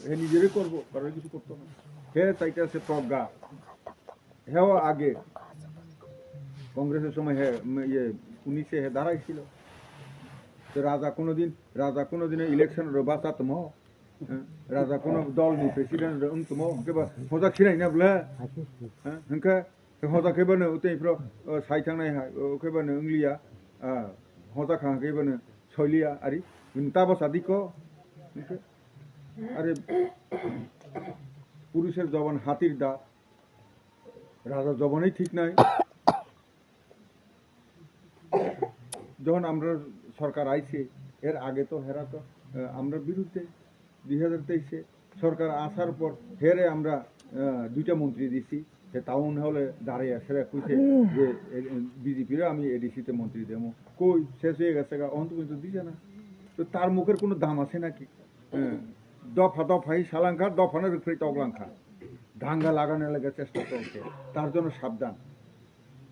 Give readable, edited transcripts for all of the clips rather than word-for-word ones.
হে নিজেরই করবো, কারোর কিছু করতো না। হে চাইতেছে প্রজ্ঞা। হেও আগে কংগ্রেসের সময় হে 19 হে দাঁড়াইছিল। তো রাজা কোনোদিন ইলেকশনের বাঁচাতম, রাজা কোনো দল নি প্রেসিডেন্ট উনতম কেবা হজা খিনাই না বলে হ্যাঁ হংকে হজা কেবাनो उतैफ्रो साइथांनाय हा केबानो इंलिया हजा खां केबानो सयलिया आरि ताबा सादिको আরে পুরুষের জবান হাতির দাঁত, রাজা জবানই ঠিক নাই। যখন আমরা সরকার আইছে এর আগে তো হেরা তো আমরা বিরুদ্ধে 2023 সরকার আসার পর হেরে আমরা 2টা মন্ত্রী দিছি। সে টাউন হলে দাঁড়িয়ে সেরা কইছে যে বিজেপির আমি এডিসিতে মন্ত্রী দেবো, কই শেষ হয়ে গেছে অন্ত কিন্তু দিছে না। তো তার মুখের কোনো দাম আছে নাকি? দফা দফাই সালাঙ্কা দফানের উপরে তগলাঙ্কা দাঙ্গা লাগানোর লেগে চেষ্টা চলছে। তার জন্য সাবধান।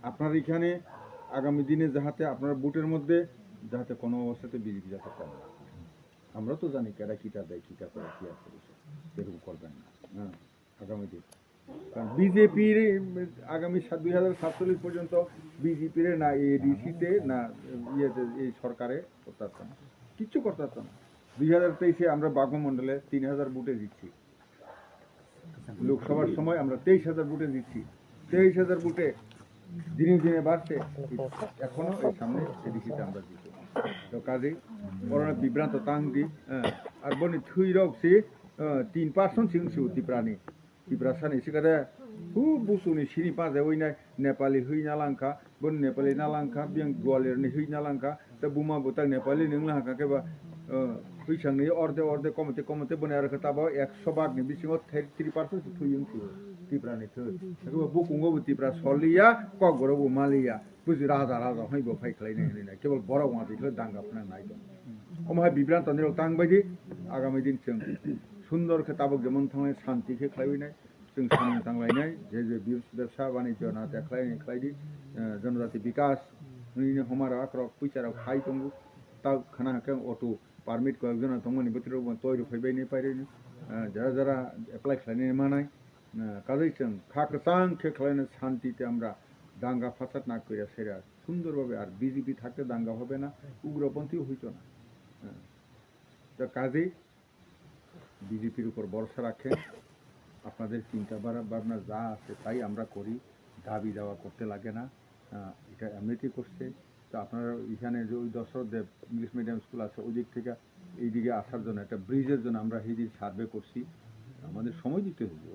আপনার এখানে আগামী দিনে যাহাতে আপনার বুটের মধ্যে যাহাতে কোনো অবস্থাতে বিজেপি যাতে করে না। আমরা তো জানি কেরা কিটা দেয়, কিটা করে, কি আছে সেরকম করবেন না। হ্যাঁ, আগামী দিন কারণ বিজেপির আগামী 2047 পর্যন্ত বিজেপির না এডিসিতে না ইয়েতে এই সরকারে করতে পারতাম না, কিচ্ছু করতে পারতাম না। 2023 আমরা বাগমন্ডলে 3000 বুটে জিতছি। লোকসভার সময় আমরা 23,000 বুটে জিতছি। 23,000 বুটে দিনে দিনে বাড়ছে। এখনো এই সামনে এডিসিতে আমরা জিতব। তো কাজেই করোনা বিভ্রান্ত তাংদি আর বনি থুই রকছি 3% সিংসু ত্রিপুরানি ত্রিপুরাসানি সিকারে খুব বুসুনি সিনি পাঁচে ওই নাই নেপালি হই নালাঙ্কা বন নেপালি নালাঙ্কা বিয়াং গোয়ালিয়रनि হই নালাঙ্কা তা বুমা বুতা নেপালি नोंला हाका केबा फैसांनि अर्धे कमते बने आरो खताबो 100 भागनि बिसिङाव 33% थुयिंसु ত্রিপুরাनि थु केबा बुकुंगो ত্রিপুরা सलिया ककबरबो मालिया बुजि राजा हयबो फाइख्लायनाय होननाय केवल बराव मादिखौ दांगाफना नाय दं ओमहाय बिब्रान्त निराव तां बायदि आगामी दिन जों सुंदर खताबो जेमन थांनाय शान्तिखौ खालायनाय जों सामने थांलायनाय जे व्यवसाय बाणिज्य ना खालायदि जनजाति विकास हमारा आक्रक फैसाराव खाय दङ ता खाना हाके अटो पारमिट कয়েকজন तंगनि बोथोराव तयरि फैबायनि पायरिनि যারা एप्लाइ खालायनाय मानाय কাজেই जों खाकसां खे खालायनाय शान्तिते আমরা দাঙ্গা ফাসাদ না কইরা সেরা সুন্দরভাবে আর বিজেপি থাকতে দাঙ্গা হবে না, উগ্রপন্থীও হইতো না। তো কাজেই বিজেপির উপর ভরসা রাখেন। আপনাদের চিন্তা ভাবনা যা আছে তাই আমরা করি, দাবি দাওয়া করতে লাগে না, এটা এমনিতেই করছে। তো আপনারা এখানে যে ওই দশরথদেব ইংলিশ মিডিয়াম স্কুল আছে ওই দিক থেকে এইদিকে আসার জন্য একটা ব্রিজের জন্য আমরা সেইদিন সার্ভে করছি, আমাদের সময় দিতে হইব।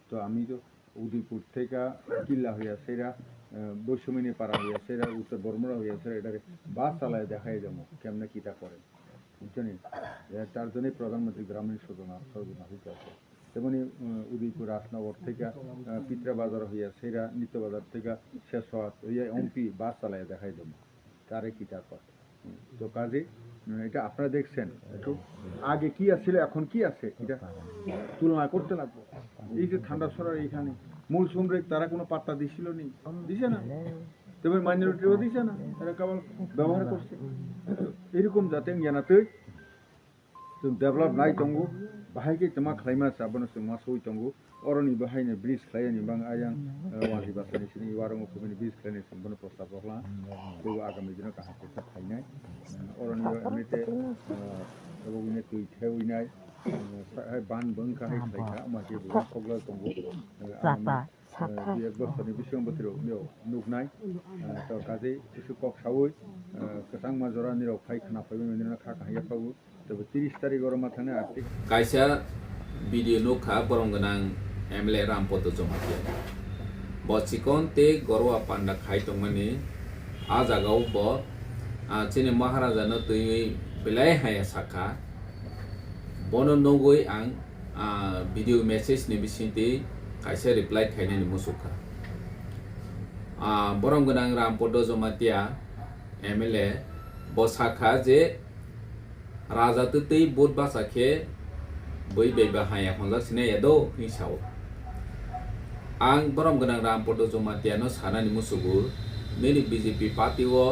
তো আমি তো উদয়পুর থেকে কিল্লা হইয়া সেরা বৈষম্যনী পাড়া হইয়া সেরা উত্তর বর্মরা হইয়া সেরা এটাকে বাস চালায় দেখাই যাবো কেমনে কীটা করে, বুঝছেন? তার জন্যই প্রধানমন্ত্রী গ্রামীণ সর্বনা হইতে আছে। তেমনি উদয়পুর রাজনগর থেকে পিত্রা বাজার হইয়া সেরা নিত্য বাজার থেকে শেষ হইয়া এমপি বাস চালায় দেখাই যাবো কারে কীটা করে। তো কাজে এটা আপনারা দেখছেন একটু আগে কি আছিল এখন কি আছে এটা তুলনা করতে লাগবো। এই যে ঠান্ডা সরার এইখানে মূল সমৃদ্ধ তারা কোনো পাত্তা দিছিল নি, দিছে না, তেমনি মাইনরিটিও দিছে না, তারা কেবল ব্যবহার করছে। এরকম যাতে জানাতে डेभलप नाय दंगु बाहायके तमा खालायमा साबनो जों मा सय दंगु अरनि बाहायनो ब्रिज खालायनि बां आयां वाहि बासनि सिनि वारंग कमिनि ब्रिज खालायनि सम्बन्ध प्रस्ताब हला तो आगामी दिनाव काहाके खायनाय अरनि एमिते अबुने तुइ थेउइनाय बान बंका हाय खायखा माजे बुवा खगला दंगु एक बोसोरनि बिसिबां बोथोराव नुगनाय तो काजै एसे कक सावै गोसां माजरा निराव फायखाना फायबाय मेनिना खाखा हायाफ्रावो Kaisa video nukha borong ganang MLA Rampoto Jomatia. Botsikon te gorwa panda khai tongmani ajagau bo chini Maharaja no tui belai haya saka bono nogoi ang video message ni bisinti kaisa reply khaine ni musuka. Borong ganang Rampoto Jomatia MLA bosaka je राजा तो तै boat बासाखे बै बेबा हाया हंजा सिने यादो हिसाव आं बरम गनां Rampad जमातियानो सानानि मुसुगु many BJP party ओ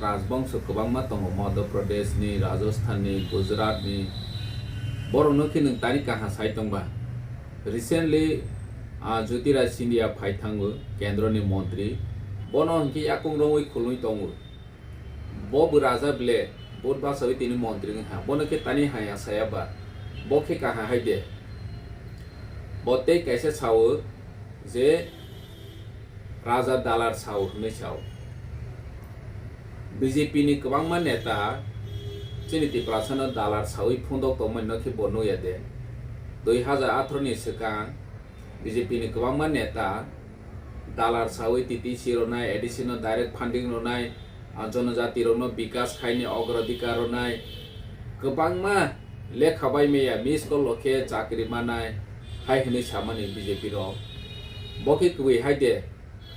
राजबंश गोबां मा दङ मध्य प्रदेश नि राजस्थान नि गुजरात नि borok no ke nung tani kaha sai tongba recently Jyotiraj Scindia phai thango kendro ni montri bono hingke yakung rongoi khului tongo bo bu raja ble bot ba sawi tini montri ha bono ke tani haya saya ba bo ke kaha haide bo te kaise sawo je raja dalar sawo hne sawo BJP ni kwbangma neta chini tiprasana dalar sawi phundok tongmani no ke bono yade 2018 ni sekang BJP ni kwbangma neta dalar sawi TTC ronai additional direct funding ronai जनजाति रनो विकास खाइने अग्राधिकार ronai kwbangma lekha bai meya miss call loke chakri manai hai hini samani BJP ro boki kwi haide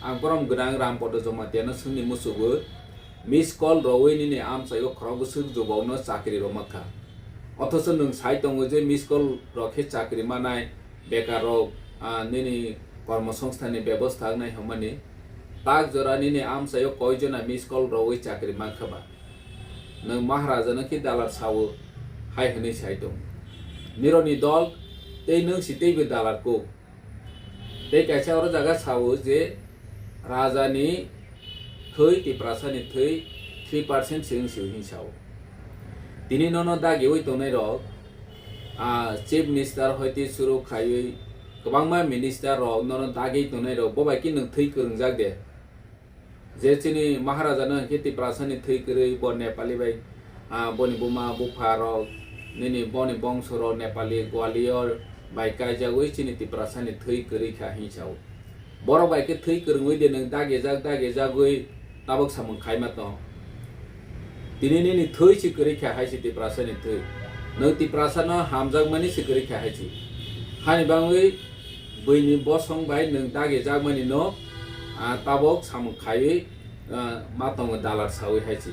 ang borom granang rampodo jomatiya no sungni musugo miss call rowini ni amsayo khrogo sug jobawno chakri ro makha অথচ নং সাই tongo je miss call rokhe chakri manai bekar rok nini কর্মসংস্থানের ব্যবস্থা নাই হমানি তাক জরানি নি আমসাyo কয়জনা miss call রওই চাকরি মাখাবা নং মহারাজা কি দালার সাও হাই হনি সাইদং নিরনি দল তেই নং সিতেইবো দালার কো তেই কাইছা ওর জায়গা সাও যে রাজানি থৈ তিপ্রাসানি থৈ 3% সিং সিউ হিসাও তিনি নন দাগে ওই তনাই রক চিফ মিনিস্টার হইতে শুরু খাইই kwbangma minister rok nono dagi tonai rok bobai ki nung thei kwrungjak de je chini maharaja no kheti prasani thei kwrui bo nepali bai boni buma bufa rok nini boni bongso rok nepali gwalior bai kaijagoi chini ti prasani thei kwrui kha hinsao boro bai ke thei kwrungoi de nung dagi jagoi tabok samung khaima to tini nini thei chi kwrui kha haisi ti prasani thei nung ti prasana hamjak mani si kwrui kha haisi hani bangoi bini bosong bai nung dagi jagmani no tabok samung khai matong dalar sawi haisi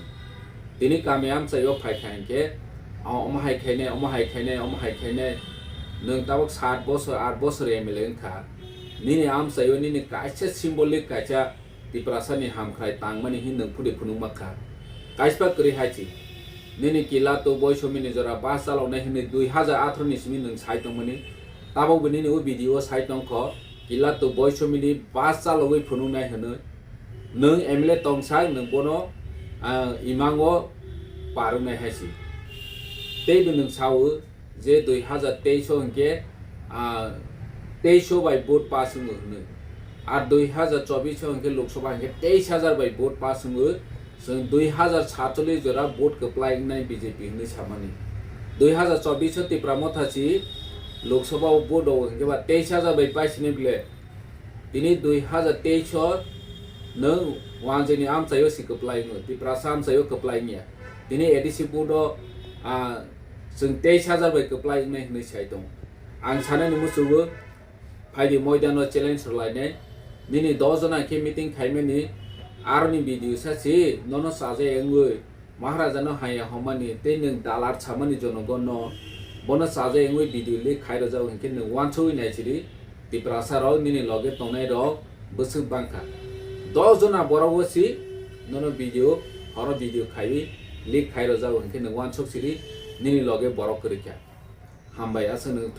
tini kami amsayo phai khainke omahai khaine nung tabok 7 bosor 8 bosor emelen kha nini amsayo nini kaisa symbolic kaisa tiprasani hamkhrai tangmani hin nung phudi phunung makha kaispa kri haisi nini kila to boysomini jora basalo na hin 2018 ni simi nung sai tongmani tabok bini ni video sai tong kho kila to boysomini basalo wi phunung nai hne nung emle tongsai nung bono imango paru nai haisi tei nung sawo je 2023 hingke 2300 bai vote passing hne R 2024 hingke Lok Sabha hingke 23000 bai vote passing जों 2047 जरा vote कप्लाई नाय BJP हने सामानि 2024 Tipra मथासी Lok Sabha vote hingke ba 23000 bai paisine bile tini 2023 nung wanjeni amsayo si कप्लाई no Tipra samsayo कप्लाई nya tini edisi vote जों 23000 bai कप्लाई नाय हने sai dong ang sanani musugo फाइदि मैदानो चैलेंज लाइने निनी 10 जना के मीटिंग खाइमेनि आरनि भिडियो सासि ननो साजे एंगुइ महाराजानो हाया हमानि ते नों दालार सामानि जनगण बनो साजे एंगुइ भिडियो ले खाइरो जाउ हंके नो वानसुइ नाइसिरि तिप्रासाराव निनी लगे तंनाय र बसु बांखा 10 जना बरावसि ननो भिडियो हर भिडियो खाइ ले खाइरो जाउ हंके नो वानसुक सिरि निनी लगे बरक करिका हामबाय आसनो